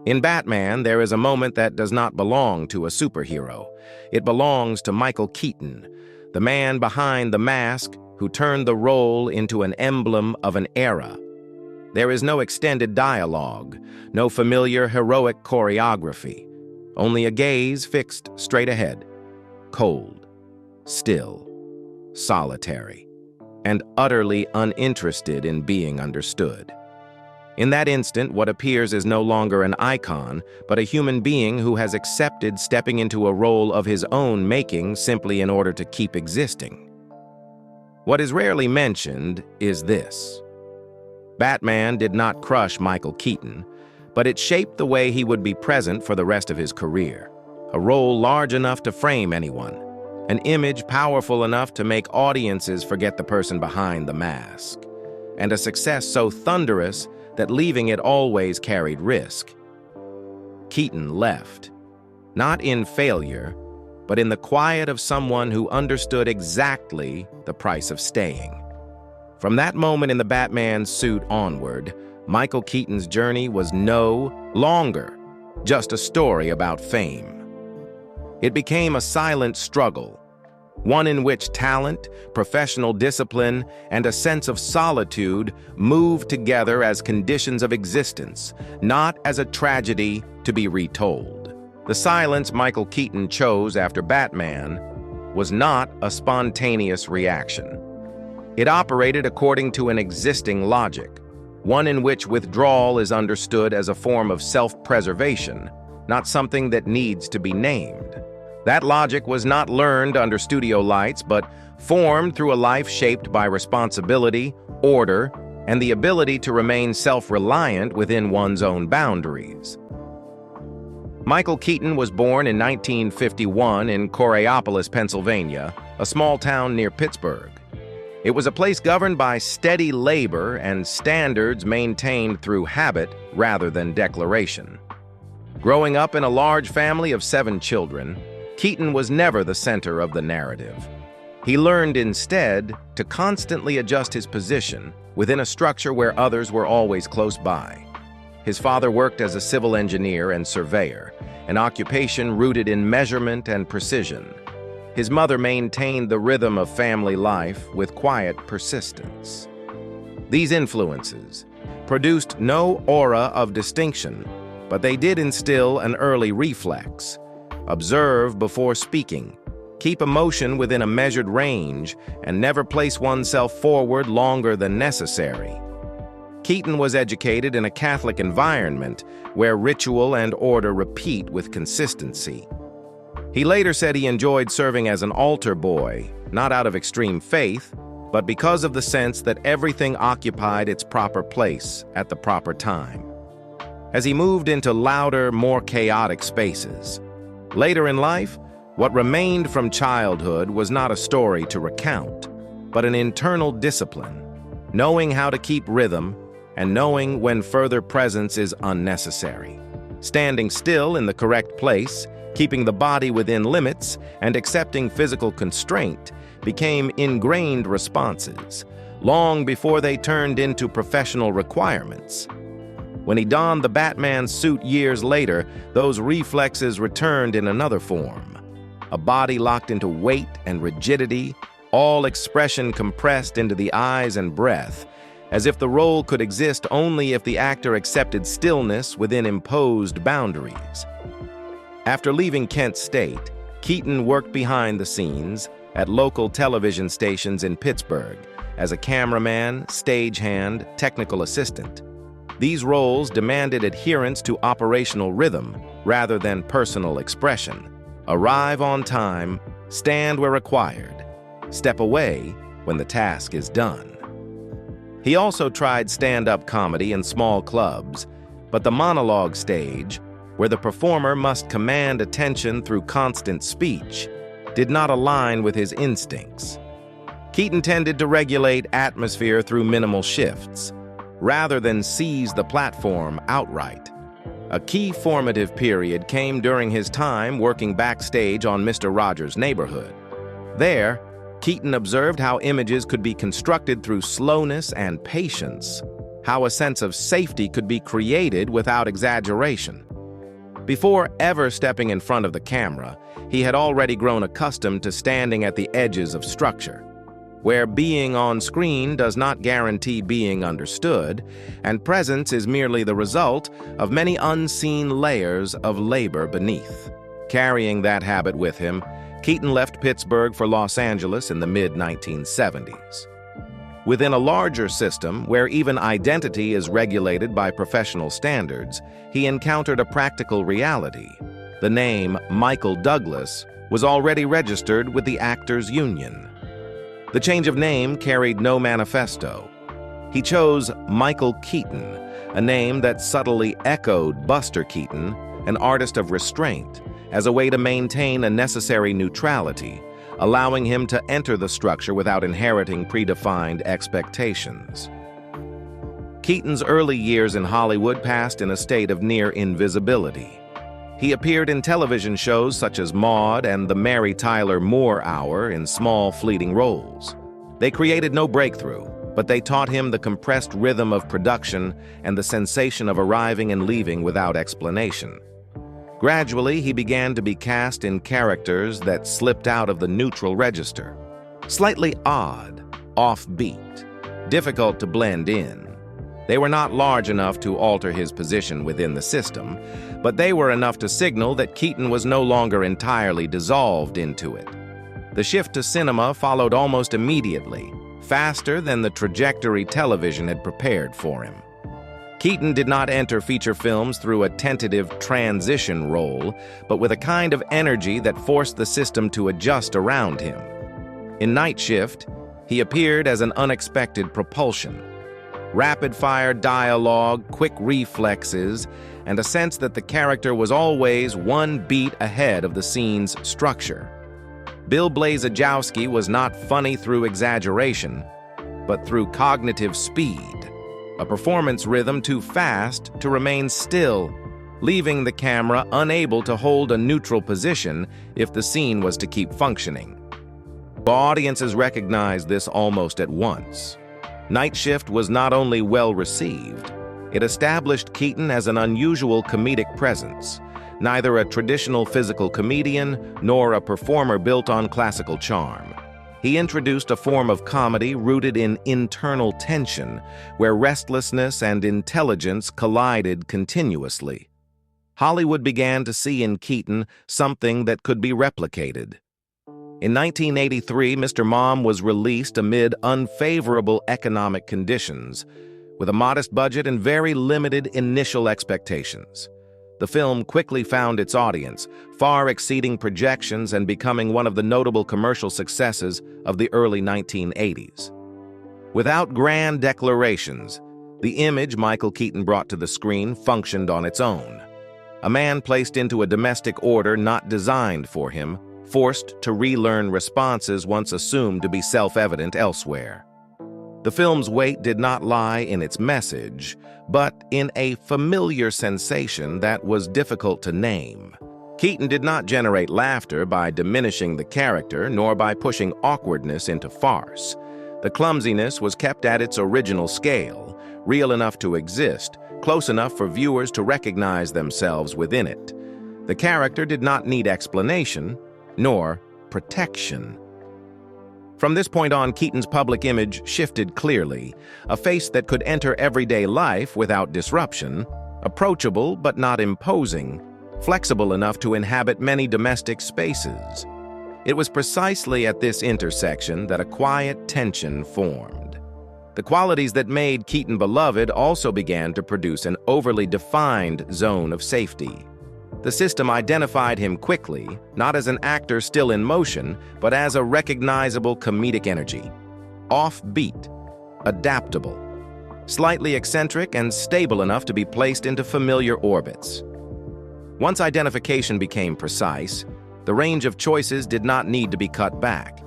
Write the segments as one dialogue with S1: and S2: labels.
S1: In Batman, there is a moment that does not belong to a superhero. It belongs to Michael Keaton, the man behind the mask who turned the role into an emblem of an era. There is no extended dialogue, no familiar heroic choreography, only a gaze fixed straight ahead, cold, still, solitary, and utterly uninterested in being understood. In that instant, what appears is no longer an icon, but a human being who has accepted stepping into a role of his own making simply in order to keep existing. What is rarely mentioned is this. Batman did not crush Michael Keaton, but it shaped the way he would be present for the rest of his career. A role large enough to frame anyone, an image powerful enough to make audiences forget the person behind the mask, and a success so thunderous that leaving it always carried risk. Keaton left, not in failure, but in the quiet of someone who understood exactly the price of staying. From that moment in the Batman suit onward, Michael Keaton's journey was no longer just a story about fame. It became a silent struggle, one in which talent, professional discipline, and a sense of solitude moved together as conditions of existence, not as a tragedy to be retold. The silence Michael Keaton chose after Batman was not a spontaneous reaction. It operated according to an existing logic, one in which withdrawal is understood as a form of self-preservation, not something that needs to be named. That logic was not learned under studio lights, but formed through a life shaped by responsibility, order, and the ability to remain self-reliant within one's own boundaries. Michael Keaton was born in 1951 in Coraopolis, Pennsylvania, a small town near Pittsburgh. It was a place governed by steady labor and standards maintained through habit rather than declaration. Growing up in a large family of 7 children, Keaton was never the center of the narrative. He learned instead to constantly adjust his position within a structure where others were always close by. His father worked as a civil engineer and surveyor, an occupation rooted in measurement and precision. His mother maintained the rhythm of family life with quiet persistence. These influences produced no aura of distinction, but they did instill an early reflex. Observe before speaking, keep emotion within a measured range, and never place oneself forward longer than necessary. Keaton was educated in a Catholic environment where ritual and order repeat with consistency. He later said he enjoyed serving as an altar boy, not out of extreme faith, but because of the sense that everything occupied its proper place at the proper time. As he moved into louder, more chaotic spaces, later in life, what remained from childhood was not a story to recount, but an internal discipline, knowing how to keep rhythm and knowing when further presence is unnecessary. Standing still in the correct place, keeping the body within limits, and accepting physical constraint became ingrained responses, long before they turned into professional requirements. When he donned the Batman suit years later, those reflexes returned in another form. A body locked into weight and rigidity, all expression compressed into the eyes and breath, as if the role could exist only if the actor accepted stillness within imposed boundaries. After leaving Kent State, Keaton worked behind the scenes at local television stations in Pittsburgh as a cameraman, stagehand, technical assistant. These roles demanded adherence to operational rhythm rather than personal expression. Arrive on time, stand where required, step away when the task is done. He also tried stand-up comedy in small clubs, but the monologue stage, where the performer must command attention through constant speech, did not align with his instincts. Keaton tended to regulate atmosphere through minimal shifts, rather than seize the platform outright. A key formative period came during his time working backstage on Mr. Rogers' Neighborhood. There, Keaton observed how images could be constructed through slowness and patience, how a sense of safety could be created without exaggeration. Before ever stepping in front of the camera, he had already grown accustomed to standing at the edges of structure, where being on screen does not guarantee being understood, and presence is merely the result of many unseen layers of labor beneath. Carrying that habit with him, Keaton left Pittsburgh for Los Angeles in the mid-1970s. Within a larger system, where even identity is regulated by professional standards, he encountered a practical reality. The name Michael Douglas was already registered with the Actors Union. The change of name carried no manifesto. He chose Michael Keaton, a name that subtly echoed Buster Keaton, an artist of restraint, as a way to maintain a necessary neutrality, allowing him to enter the structure without inheriting predefined expectations. Keaton's early years in Hollywood passed in a state of near invisibility. He appeared in television shows such as Maude and The Mary Tyler Moore Hour in small, fleeting roles. They created no breakthrough, but they taught him the compressed rhythm of production and the sensation of arriving and leaving without explanation. Gradually, he began to be cast in characters that slipped out of the neutral register. Slightly odd, offbeat, difficult to blend in. They were not large enough to alter his position within the system, but they were enough to signal that Keaton was no longer entirely dissolved into it. The shift to cinema followed almost immediately, faster than the trajectory television had prepared for him. Keaton did not enter feature films through a tentative transition role, but with a kind of energy that forced the system to adjust around him. In Night Shift, he appeared as an unexpected propulsion. Rapid-fire dialogue, quick reflexes, and a sense that the character was always one beat ahead of the scene's structure. Bill Blazejowski was not funny through exaggeration, but through cognitive speed. A performance rhythm too fast to remain still, leaving the camera unable to hold a neutral position if the scene was to keep functioning. Audiences recognized this almost at once. Night Shift was not only well received, it established Keaton as an unusual comedic presence, neither a traditional physical comedian nor a performer built on classical charm. He introduced a form of comedy rooted in internal tension, where restlessness and intelligence collided continuously. Hollywood began to see in Keaton something that could be replicated. In 1983, Mr. Mom was released amid unfavorable economic conditions, with a modest budget and very limited initial expectations. The film quickly found its audience, far exceeding projections and becoming one of the notable commercial successes of the early 1980s. Without grand declarations, the image Michael Keaton brought to the screen functioned on its own. A man placed into a domestic order not designed for him, forced to relearn responses once assumed to be self-evident elsewhere. The film's weight did not lie in its message, but in a familiar sensation that was difficult to name. Keaton did not generate laughter by diminishing the character, nor by pushing awkwardness into farce. The clumsiness was kept at its original scale, real enough to exist, close enough for viewers to recognize themselves within it. The character did not need explanation, nor protection. From this point on, Keaton's public image shifted clearly, a face that could enter everyday life without disruption, approachable but not imposing, flexible enough to inhabit many domestic spaces. It was precisely at this intersection that a quiet tension formed. The qualities that made Keaton beloved also began to produce an overly defined zone of safety. The system identified him quickly, not as an actor still in motion, but as a recognizable comedic energy. Offbeat, adaptable, slightly eccentric and stable enough to be placed into familiar orbits. Once identification became precise, the range of choices did not need to be cut back.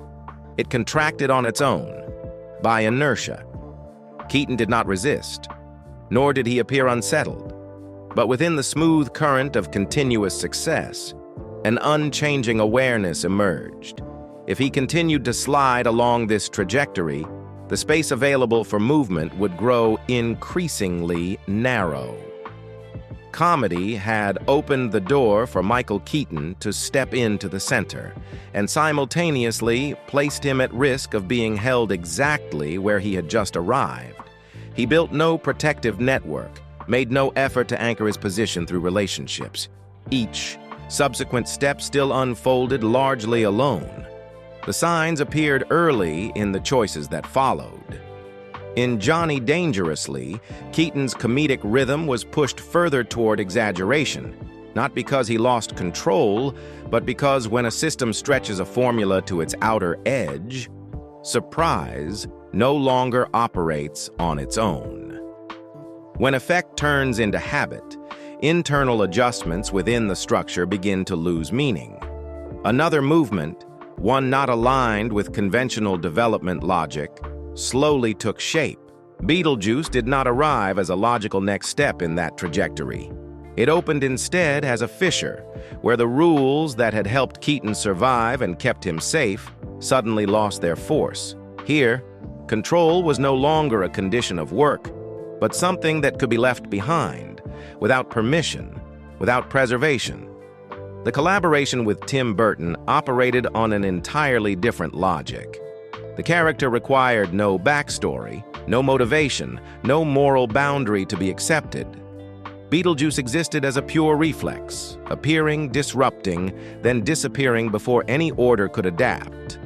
S1: It contracted on its own, by inertia. Keaton did not resist, nor did he appear unsettled. But within the smooth current of continuous success, an unchanging awareness emerged. If he continued to slide along this trajectory, the space available for movement would grow increasingly narrow. comedy had opened the door for Michael Keaton to step into the center, and simultaneously placed him at risk of being held exactly where he had just arrived. He built no protective network, made no effort to anchor his position through relationships. Each subsequent step still unfolded largely alone. The signs appeared early in the choices that followed. In Johnny Dangerously, Keaton's comedic rhythm was pushed further toward exaggeration, not because he lost control, but because when a system stretches a formula to its outer edge, surprise no longer operates on its own. When effect turns into habit, internal adjustments within the structure begin to lose meaning. Another movement, one not aligned with conventional development logic, slowly took shape. Beetlejuice did not arrive as a logical next step in that trajectory. It opened instead as a fissure, where the rules that had helped Keaton survive and kept him safe suddenly lost their force. Here, control was no longer a condition of work, but something that could be left behind, without permission, without preservation. The collaboration with Tim Burton operated on an entirely different logic. The character required no backstory, no motivation, no moral boundary to be accepted. Beetlejuice existed as a pure reflex, appearing, disrupting, then disappearing before any order could adapt.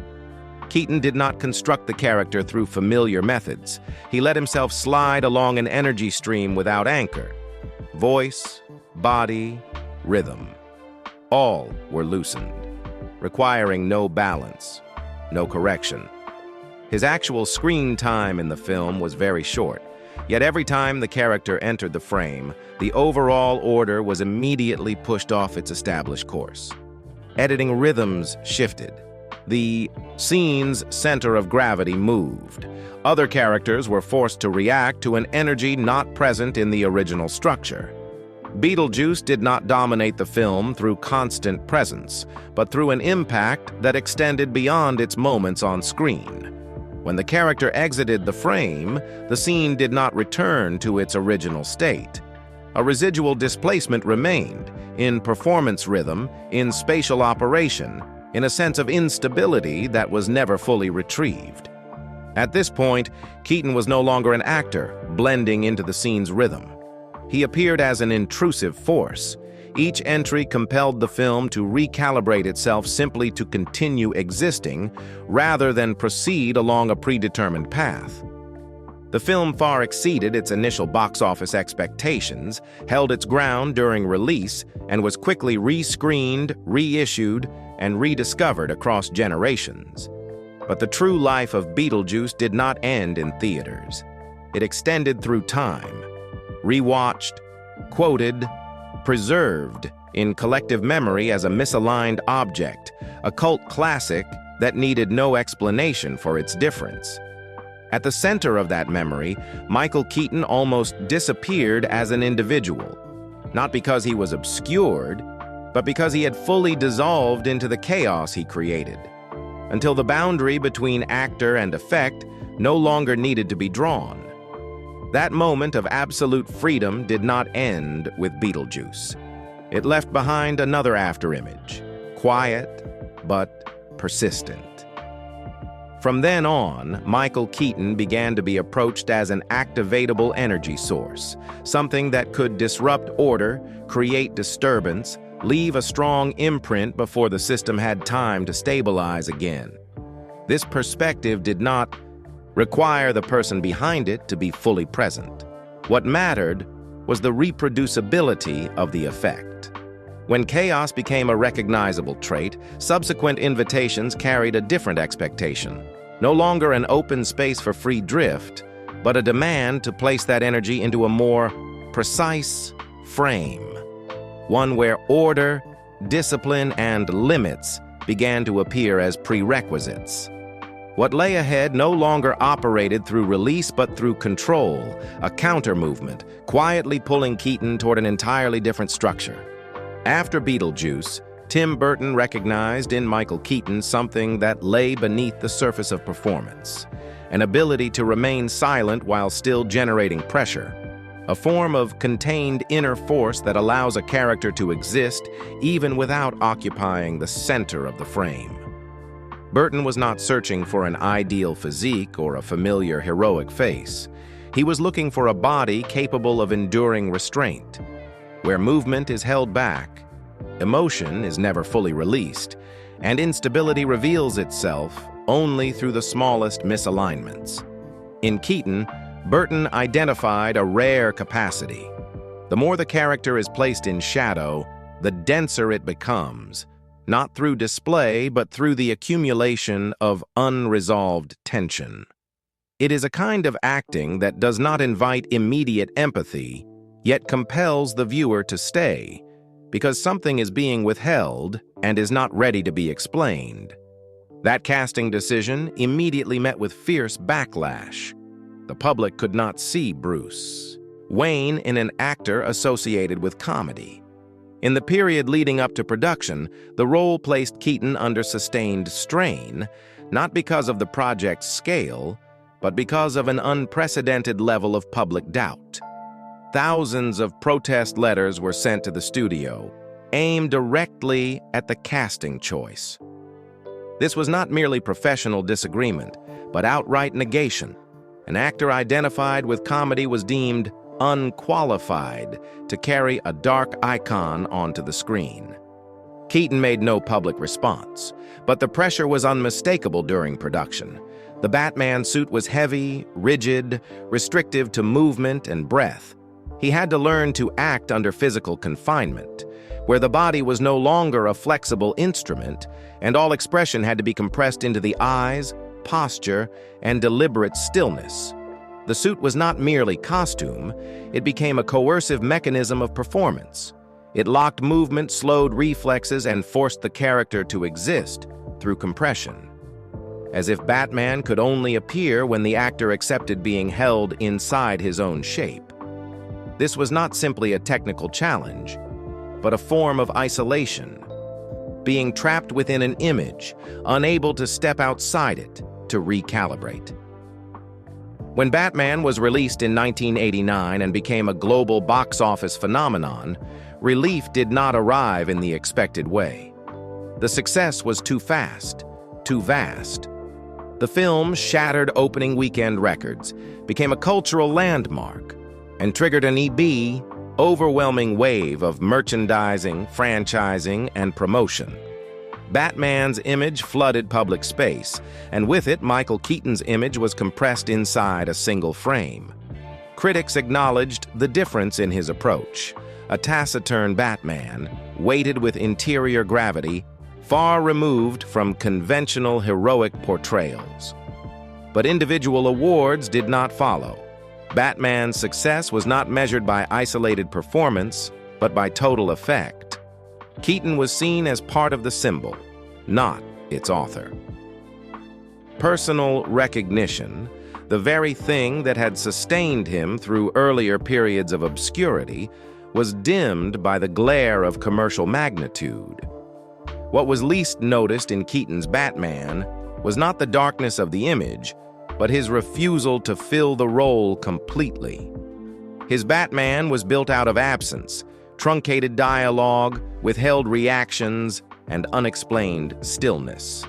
S1: Keaton did not construct the character through familiar methods. He let himself slide along an energy stream without anchor. Voice, body, rhythm. All were loosened, requiring no balance, no correction. His actual screen time in the film was very short, yet every time the character entered the frame, the overall order was immediately pushed off its established course. Editing rhythms shifted. The scene's center of gravity moved. Other characters were forced to react to an energy not present in the original structure. Beetlejuice did not dominate the film through constant presence, but through an impact that extended beyond its moments on screen. When the character exited the frame, the scene did not return to its original state. A residual displacement remained, in performance rhythm, in spatial operation, in a sense of instability that was never fully retrieved. At this point, Keaton was no longer an actor, blending into the scene's rhythm. He appeared as an intrusive force. Each entry compelled the film to recalibrate itself simply to continue existing, rather than proceed along a predetermined path. The film far exceeded its initial box office expectations, held its ground during release, and was quickly rescreened, reissued, and rediscovered across generations. But the true life of Beetlejuice did not end in theaters. It extended through time, rewatched, quoted, preserved in collective memory as a misaligned object, a cult classic that needed no explanation for its difference. At the center of that memory, Michael Keaton almost disappeared as an individual, not because he was obscured, but because he had fully dissolved into the chaos he created, until the boundary between actor and effect no longer needed to be drawn. That moment of absolute freedom did not end with Beetlejuice. It left behind another afterimage, quiet but persistent. From then on, Michael Keaton began to be approached as an activatable energy source, something that could disrupt order, create disturbance, leave a strong imprint before the system had time to stabilize again. This perspective did not require the person behind it to be fully present. What mattered was the reproducibility of the effect. When chaos became a recognizable trait, subsequent invitations carried a different expectation. No longer an open space for free drift, but a demand to place that energy into a more precise frame. One where order, discipline, and limits began to appear as prerequisites. What lay ahead no longer operated through release but through control, a counter-movement, quietly pulling Keaton toward an entirely different structure. After Beetlejuice, Tim Burton recognized in Michael Keaton something that lay beneath the surface of performance, an ability to remain silent while still generating pressure, a form of contained inner force that allows a character to exist even without occupying the center of the frame. Burton was not searching for an ideal physique or a familiar heroic face. He was looking for a body capable of enduring restraint. Where movement is held back, emotion is never fully released, and instability reveals itself only through the smallest misalignments. In Keaton, Burton identified a rare capacity. The more the character is placed in shadow, the denser it becomes, not through display, but through the accumulation of unresolved tension. It is a kind of acting that does not invite immediate empathy, yet compels the viewer to stay, because something is being withheld and is not ready to be explained. That casting decision immediately met with fierce backlash. The public could not see Bruce Wayne in an actor associated with comedy. In the period leading up to production, the role placed Keaton under sustained strain, not because of the project's scale, but because of an unprecedented level of public doubt. Thousands of protest letters were sent to the studio, aimed directly at the casting choice. This was not merely professional disagreement, but outright negation. An actor identified with comedy was deemed unqualified to carry a dark icon onto the screen. Keaton made no public response, but the pressure was unmistakable during production. The Batman suit was heavy, rigid, restrictive to movement and breath. He had to learn to act under physical confinement, where the body was no longer a flexible instrument, and all expression had to be compressed into the eyes, posture, and deliberate stillness. The suit was not merely costume, it became a coercive mechanism of performance. It locked movement, slowed reflexes, and forced the character to exist through compression. As if Batman could only appear when the actor accepted being held inside his own shape. This was not simply a technical challenge, but a form of isolation, being trapped within an image, unable to step outside it to recalibrate. When Batman was released in 1989 and became a global box office phenomenon, relief did not arrive in the expected way. The success was too fast, too vast. The film shattered opening weekend records, became a cultural landmark, and triggered an overwhelming wave of merchandising, franchising, and promotion. Batman's image flooded public space, and with it, Michael Keaton's image was compressed inside a single frame. Critics acknowledged the difference in his approach. A taciturn Batman, weighted with interior gravity, far removed from conventional heroic portrayals. But individual awards did not follow. Batman's success was not measured by isolated performance, but by total effect. Keaton was seen as part of the symbol, not its author. Personal recognition, the very thing that had sustained him through earlier periods of obscurity, was dimmed by the glare of commercial magnitude. What was least noticed in Keaton's Batman was not the darkness of the image, but his refusal to fill the role completely. His Batman was built out of absence, truncated dialogue, withheld reactions, and unexplained stillness.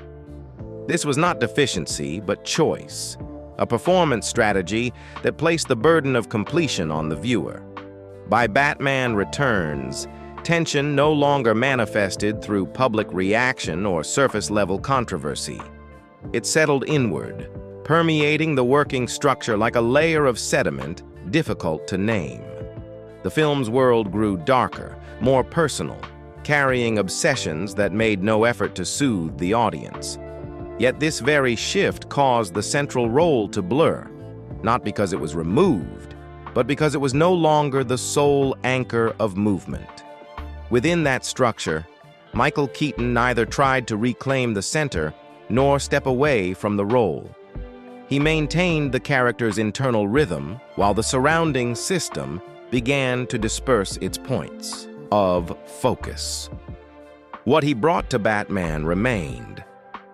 S1: This was not deficiency, but choice, a performance strategy that placed the burden of completion on the viewer. By Batman Returns, tension no longer manifested through public reaction or surface-level controversy. It settled inward, permeating the working structure like a layer of sediment difficult to name. The film's world grew darker, more personal, carrying obsessions that made no effort to soothe the audience. Yet this very shift caused the central role to blur, not because it was removed, but because it was no longer the sole anchor of movement. Within that structure, Michael Keaton neither tried to reclaim the center nor step away from the role. He maintained the character's internal rhythm while the surrounding system began to disperse its points of focus. What he brought to Batman remained,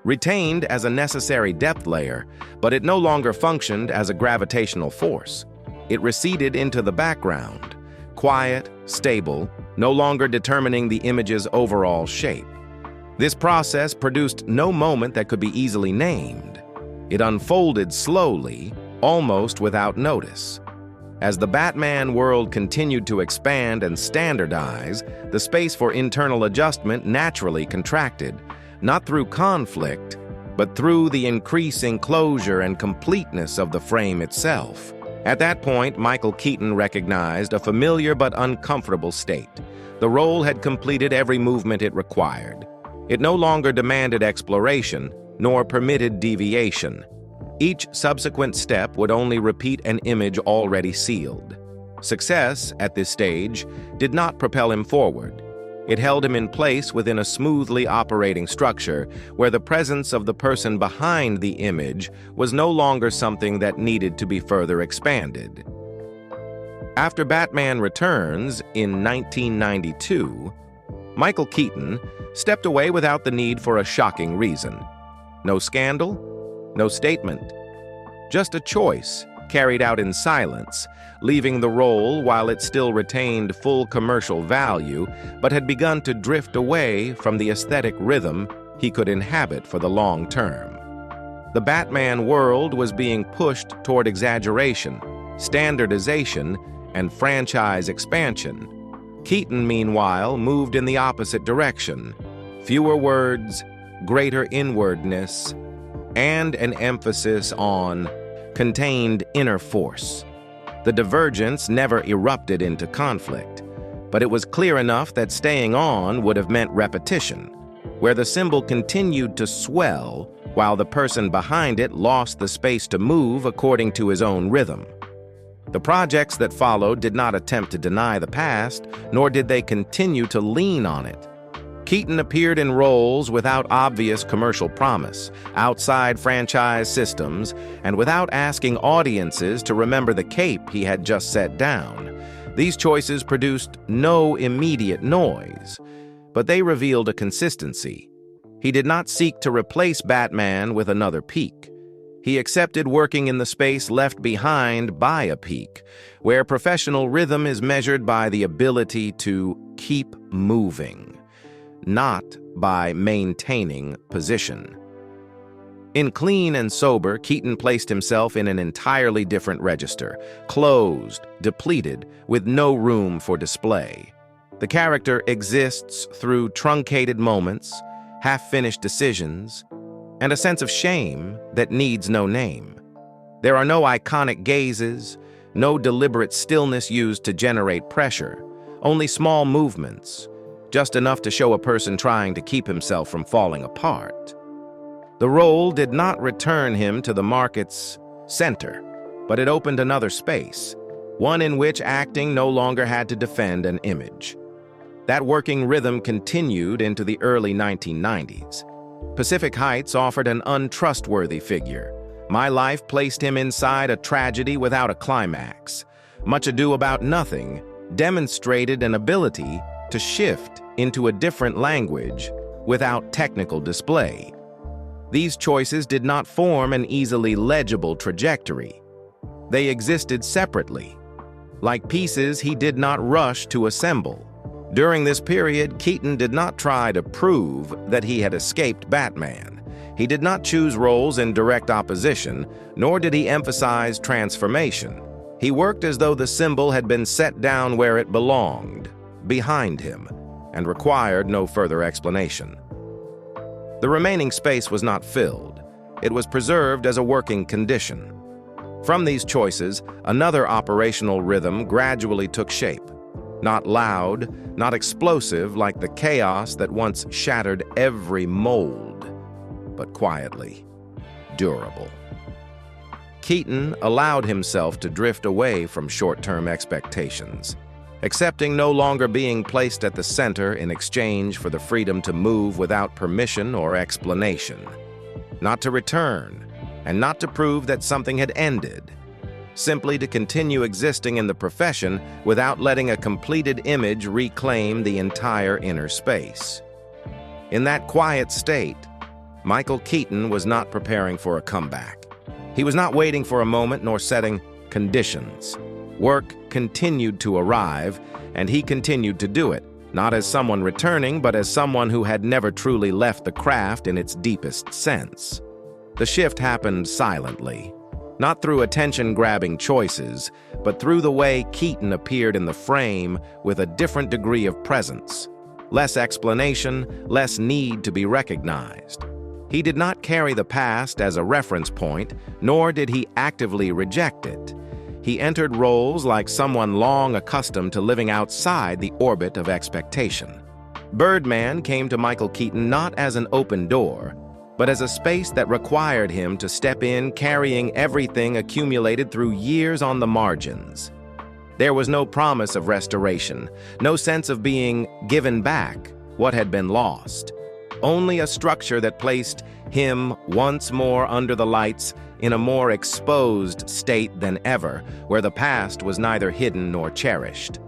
S1: retained as a necessary depth layer, but it no longer functioned as a gravitational force. It receded into the background, quiet, stable, no longer determining the image's overall shape. This process produced no moment that could be easily named. It unfolded slowly, almost without notice. As the Batman world continued to expand and standardize, the space for internal adjustment naturally contracted, not through conflict, but through the increasing closure and completeness of the frame itself. At that point, Michael Keaton recognized a familiar but uncomfortable state. The role had completed every movement it required. It no longer demanded exploration, nor permitted deviation. Each subsequent step would only repeat an image already sealed. Success, at this stage, did not propel him forward. It held him in place within a smoothly operating structure where the presence of the person behind the image was no longer something that needed to be further expanded. After Batman Returns in 1992, Michael Keaton stepped away without the need for a shocking reason. No scandal, no statement, just a choice carried out in silence, leaving the role while it still retained full commercial value, but had begun to drift away from the aesthetic rhythm he could inhabit for the long term. The Batman world was being pushed toward exaggeration, standardization, and franchise expansion. Keaton, meanwhile, moved in the opposite direction. Fewer words, greater inwardness, and an emphasis on contained inner force. The divergence never erupted into conflict, but it was clear enough that staying on would have meant repetition, where the symbol continued to swell while the person behind it lost the space to move according to his own rhythm. The projects that followed did not attempt to deny the past, nor did they continue to lean on it. Keaton appeared in roles without obvious commercial promise, outside franchise systems, and without asking audiences to remember the cape he had just set down. These choices produced no immediate noise, but they revealed a consistency. He did not seek to replace Batman with another peak. He accepted working in the space left behind by a peak, where professional rhythm is measured by the ability to keep moving, not by maintaining position. In Clean and Sober, Keaton placed himself in an entirely different register, closed, depleted, with no room for display. The character exists through truncated moments, half-finished decisions, and a sense of shame that needs no name. There are no iconic gazes, no deliberate stillness used to generate pressure, only small movements, just enough to show a person trying to keep himself from falling apart. The role did not return him to the market's center, but it opened another space, one in which acting no longer had to defend an image. That working rhythm continued into the early 1990s. Pacific Heights offered an untrustworthy figure. My Life placed him inside a tragedy without a climax. Much Ado About Nothing demonstrated an ability to shift into a different language without technical display. These choices did not form an easily legible trajectory. They existed separately, like pieces he did not rush to assemble. During this period, Keaton did not try to prove that he had escaped Batman. He did not choose roles in direct opposition, nor did he emphasize transformation. He worked as though the symbol had been set down where it belonged, behind him, and required no further explanation. The remaining space was not filled. It was preserved as a working condition. From these choices, another operational rhythm gradually took shape. Not loud, not explosive like the chaos that once shattered every mold, but quietly durable. Keaton allowed himself to drift away from short-term expectations, accepting no longer being placed at the center in exchange for the freedom to move without permission or explanation. Not to return, and not to prove that something had ended. Simply to continue existing in the profession without letting a completed image reclaim the entire inner space. In that quiet state, Michael Keaton was not preparing for a comeback. He was not waiting for a moment nor setting conditions. Work continued to arrive, and he continued to do it, not as someone returning, but as someone who had never truly left the craft in its deepest sense. The shift happened silently, not through attention-grabbing choices, but through the way Keaton appeared in the frame with a different degree of presence. Less explanation, less need to be recognized. He did not carry the past as a reference point, nor did he actively reject it. He entered roles like someone long accustomed to living outside the orbit of expectation. Birdman came to Michael Keaton not as an open door, but as a space that required him to step in carrying everything accumulated through years on the margins. There was no promise of restoration, no sense of being given back what had been lost. Only a structure that placed him once more under the lights in a more exposed state than ever, where the past was neither hidden nor cherished.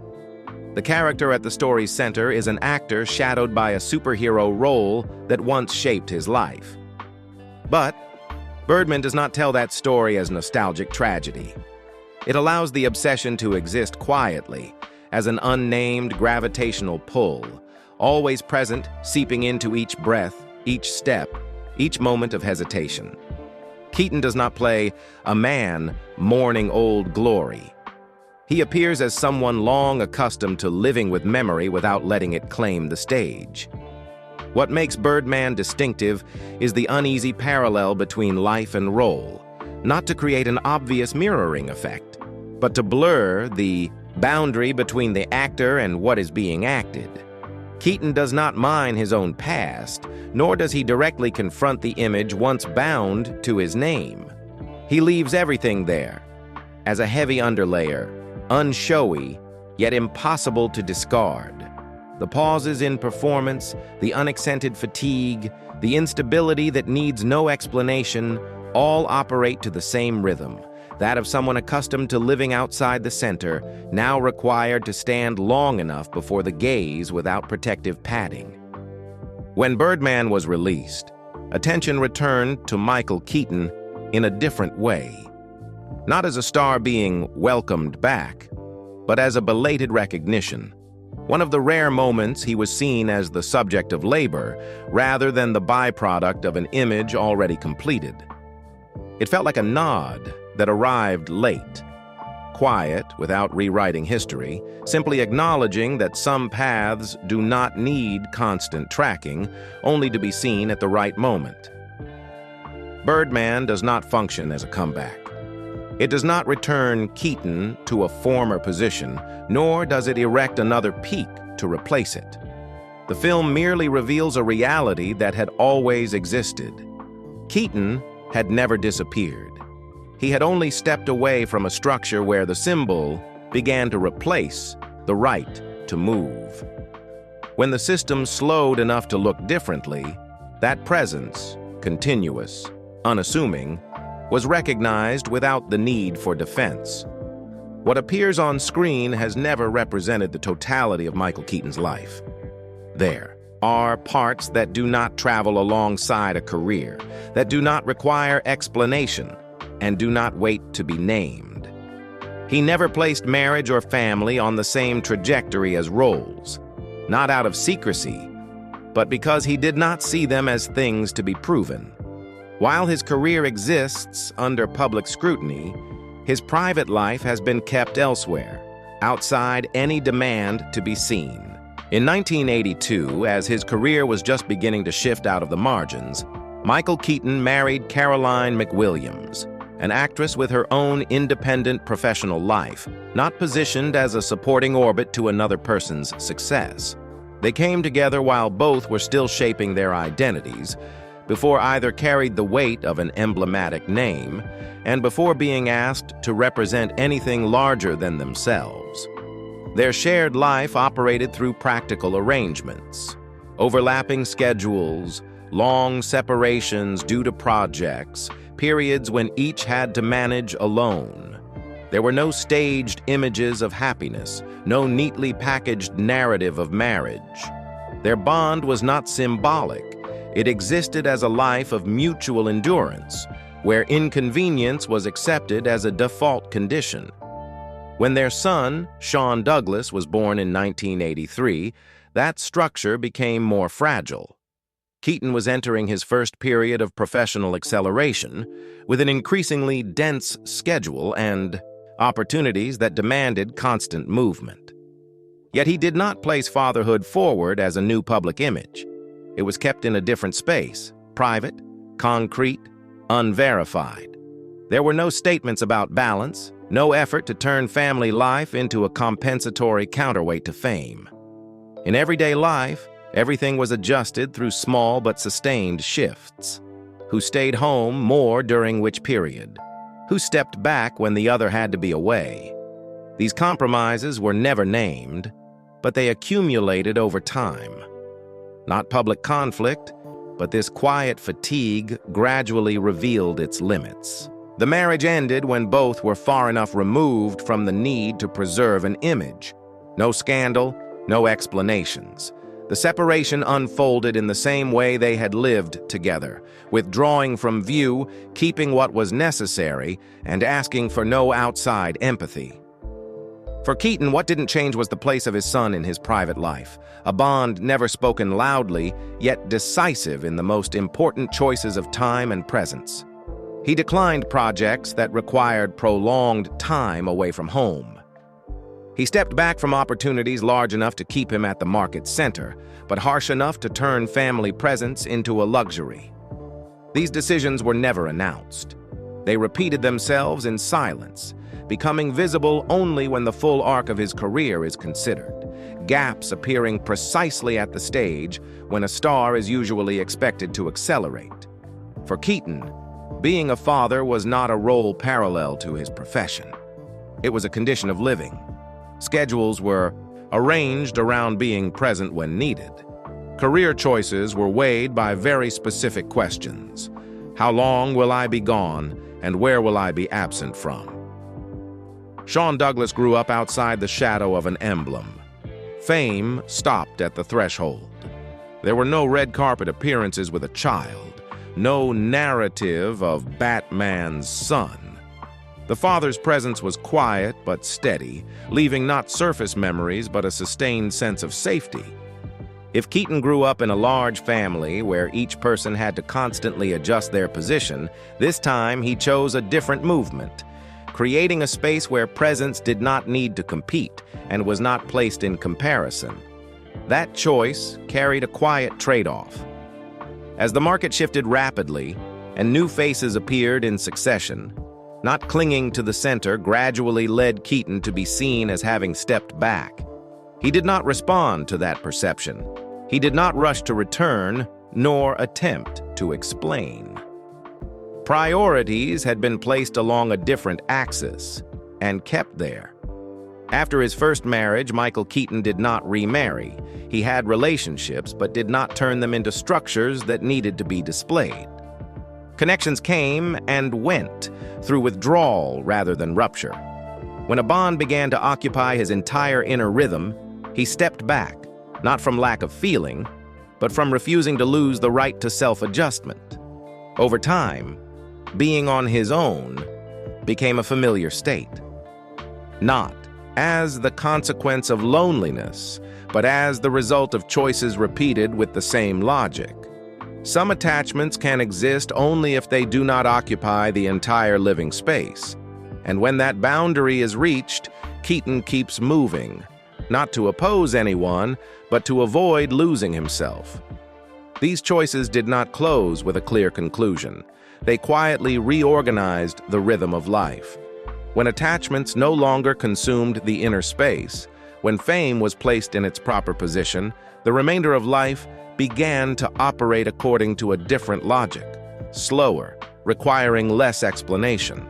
S1: The character at the story's center is an actor shadowed by a superhero role that once shaped his life. But Birdman does not tell that story as nostalgic tragedy. It allows the obsession to exist quietly, as an unnamed gravitational pull, always present, seeping into each breath, each step, each moment of hesitation. Keaton does not play a man mourning old glory. He appears as someone long accustomed to living with memory without letting it claim the stage. What makes Birdman distinctive is the uneasy parallel between life and role, not to create an obvious mirroring effect, but to blur the boundary between the actor and what is being acted. Keaton does not mine his own past, nor does he directly confront the image once bound to his name. He leaves everything there, as a heavy underlayer, unshowy, yet impossible to discard. The pauses in performance, the unaccented fatigue, the instability that needs no explanation, all operate to the same rhythm, that of someone accustomed to living outside the center, now required to stand long enough before the gaze without protective padding. When Birdman was released, attention returned to Michael Keaton in a different way. Not as a star being welcomed back, but as a belated recognition. One of the rare moments he was seen as the subject of labor, rather than the byproduct of an image already completed. It felt like a nod that arrived late, quiet, without rewriting history, simply acknowledging that some paths do not need constant tracking, only to be seen at the right moment. Birdman does not function as a comeback. It does not return Keaton to a former position, nor does it erect another peak to replace it. The film merely reveals a reality that had always existed. Keaton had never disappeared. He had only stepped away from a structure where the symbol began to replace the right to move. When the system slowed enough to look differently, that presence, continuous, unassuming, was recognized without the need for defense. What appears on screen has never represented the totality of Michael Keaton's life. There are parts that do not travel alongside a career, that do not require explanation, and do not wait to be named. He never placed marriage or family on the same trajectory as roles, not out of secrecy, but because he did not see them as things to be proven. While his career exists under public scrutiny, his private life has been kept elsewhere, outside any demand to be seen. In 1982, as his career was just beginning to shift out of the margins, Michael Keaton married Caroline McWilliams, an actress with her own independent professional life, not positioned as a supporting orbit to another person's success. They came together while both were still shaping their identities, before either carried the weight of an emblematic name, and before being asked to represent anything larger than themselves. Their shared life operated through practical arrangements, overlapping schedules, long separations due to projects, periods when each had to manage alone. There were no staged images of happiness, no neatly packaged narrative of marriage. Their bond was not symbolic. It existed as a life of mutual endurance, where inconvenience was accepted as a default condition. When their son, Sean Douglas, was born in 1983, that structure became more fragile. Keaton was entering his first period of professional acceleration, with an increasingly dense schedule and opportunities that demanded constant movement. Yet he did not place fatherhood forward as a new public image. It was kept in a different space, private, concrete, unverified. There were no statements about balance, no effort to turn family life into a compensatory counterweight to fame. In everyday life, everything was adjusted through small but sustained shifts. Who stayed home more during which period? Who stepped back when the other had to be away? These compromises were never named, but they accumulated over time. Not public conflict, but this quiet fatigue gradually revealed its limits. The marriage ended when both were far enough removed from the need to preserve an image. No scandal, no explanations. The separation unfolded in the same way they had lived together, withdrawing from view, keeping what was necessary, and asking for no outside empathy. For Keaton, what didn't change was the place of his son in his private life, a bond never spoken loudly, yet decisive in the most important choices of time and presence. He declined projects that required prolonged time away from home. He stepped back from opportunities large enough to keep him at the market's center, but harsh enough to turn family presence into a luxury. These decisions were never announced. They repeated themselves in silence, becoming visible only when the full arc of his career is considered, gaps appearing precisely at the stage when a star is usually expected to accelerate. For Keaton, being a father was not a role parallel to his profession. It was a condition of living. Schedules were arranged around being present when needed. Career choices were weighed by very specific questions. How long will I be gone, and where will I be absent from? Sean Douglas grew up outside the shadow of an emblem. Fame stopped at the threshold. There were no red carpet appearances with a child, no narrative of Batman's son. The father's presence was quiet but steady, leaving not surface memories but a sustained sense of safety. If Keaton grew up in a large family where each person had to constantly adjust their position, this time he chose a different movement, creating a space where presence did not need to compete and was not placed in comparison. That choice carried a quiet trade-off. As the market shifted rapidly and new faces appeared in succession, not clinging to the center gradually led Keaton to be seen as having stepped back. He did not respond to that perception. He did not rush to return, nor attempt to explain. Priorities had been placed along a different axis and kept there. After his first marriage, Michael Keaton did not remarry. He had relationships, but did not turn them into structures that needed to be displayed. Connections came and went through withdrawal rather than rupture. When a bond began to occupy his entire inner rhythm, he stepped back, not from lack of feeling, but from refusing to lose the right to self-adjustment. Over time, being on his own became a familiar state. Not as the consequence of loneliness, but as the result of choices repeated with the same logic. Some attachments can exist only if they do not occupy the entire living space. And when that boundary is reached, Keaton keeps moving, not to oppose anyone, but to avoid losing himself. These choices did not close with a clear conclusion. They quietly reorganized the rhythm of life. When attachments no longer consumed the inner space, when fame was placed in its proper position, the remainder of life began to operate according to a different logic, slower, requiring less explanation.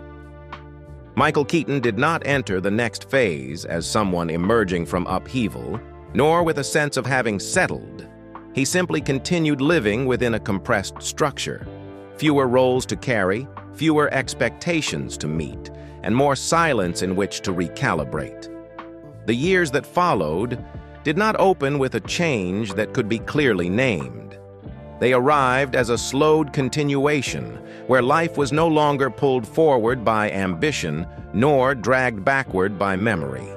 S1: Michael Keaton did not enter the next phase as someone emerging from upheaval, nor with a sense of having settled. He simply continued living within a compressed structure. Fewer roles to carry, fewer expectations to meet, and more silence in which to recalibrate. The years that followed did not open with a change that could be clearly named. They arrived as a slowed continuation, where life was no longer pulled forward by ambition, nor dragged backward by memory.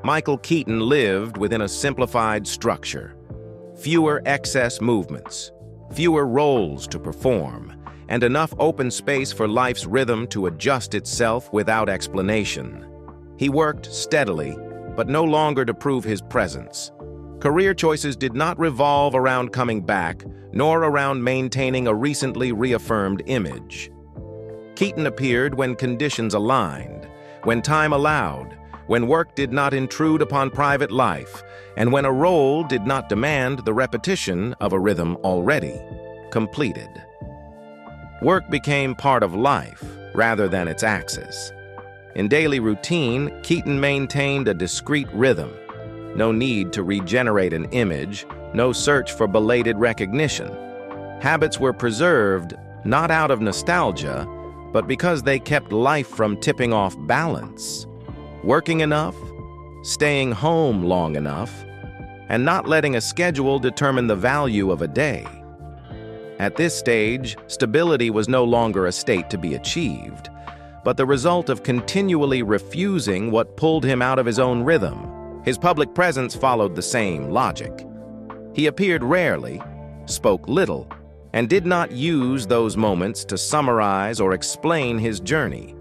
S1: Michael Keaton lived within a simplified structure. Fewer excess movements, fewer roles to perform, and enough open space for life's rhythm to adjust itself without explanation. He worked steadily, but no longer to prove his presence. Career choices did not revolve around coming back, nor around maintaining a recently reaffirmed image. Keaton appeared when conditions aligned, when time allowed, when work did not intrude upon private life, and when a role did not demand the repetition of a rhythm already completed. Work became part of life rather than its axis. In daily routine, Keaton maintained a discrete rhythm. No need to regenerate an image, no search for belated recognition. Habits were preserved not out of nostalgia, but because they kept life from tipping off balance. Working enough, staying home long enough, and not letting a schedule determine the value of a day. At this stage, stability was no longer a state to be achieved, but the result of continually refusing what pulled him out of his own rhythm. His public presence followed the same logic. He appeared rarely, spoke little, and did not use those moments to summarize or explain his journey.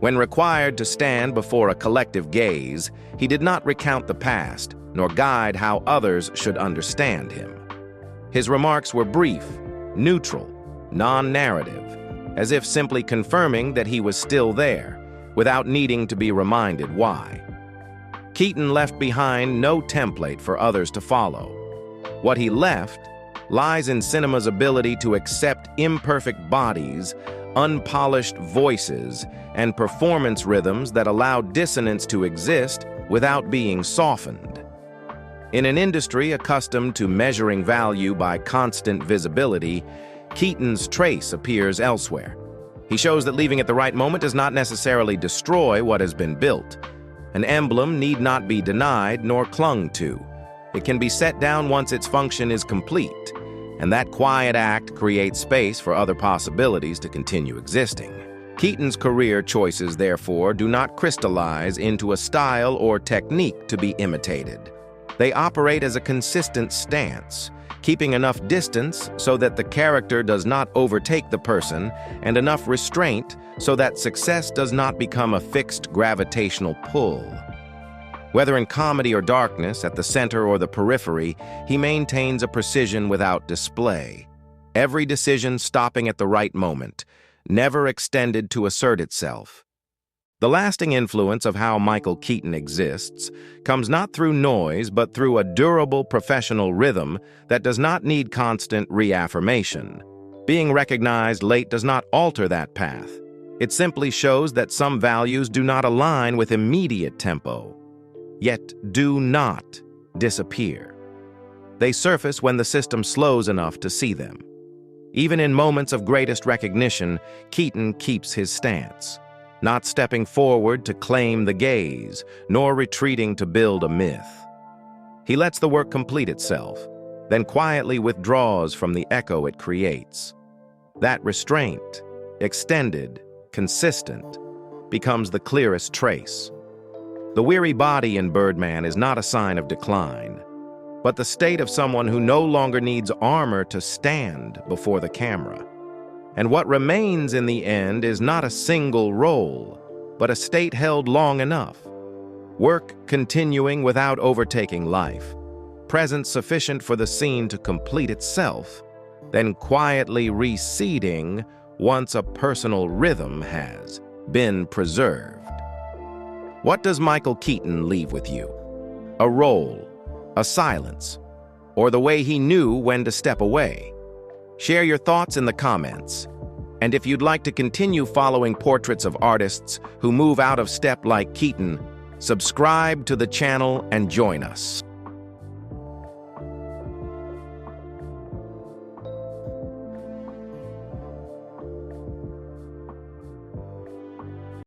S1: When required to stand before a collective gaze, he did not recount the past, nor guide how others should understand him. His remarks were brief, neutral, non-narrative, as if simply confirming that he was still there, without needing to be reminded why. Keaton left behind no template for others to follow. What he left lies in cinema's ability to accept imperfect bodies, unpolished voices, and performance rhythms that allow dissonance to exist without being softened. In an industry accustomed to measuring value by constant visibility, Keaton's trace appears elsewhere. He shows that leaving at the right moment does not necessarily destroy what has been built. An emblem need not be denied nor clung to. It can be set down once its function is complete, and that quiet act creates space for other possibilities to continue existing. Keaton's career choices, therefore, do not crystallize into a style or technique to be imitated. They operate as a consistent stance, keeping enough distance so that the character does not overtake the person, and enough restraint so that success does not become a fixed gravitational pull. Whether in comedy or darkness, at the center or the periphery, he maintains a precision without display. Every decision stopping at the right moment, never extended to assert itself. The lasting influence of how Michael Keaton exists comes not through noise, but through a durable professional rhythm that does not need constant reaffirmation. Being recognized late does not alter that path. It simply shows that some values do not align with immediate tempo, yet do not disappear. They surface when the system slows enough to see them. Even in moments of greatest recognition, Keaton keeps his stance, not stepping forward to claim the gaze, nor retreating to build a myth. He lets the work complete itself, then quietly withdraws from the echo it creates. That restraint, extended, consistent, becomes the clearest trace. The weary body in Birdman is not a sign of decline, but the state of someone who no longer needs armor to stand before the camera. And what remains in the end is not a single role, but a state held long enough. Work continuing without overtaking life, presence sufficient for the scene to complete itself, then quietly receding once a personal rhythm has been preserved. What does Michael Keaton leave with you? A role, a silence, or the way he knew when to step away? Share your thoughts in the comments. And if you'd like to continue following portraits of artists who move out of step like Keaton, subscribe to the channel and join us.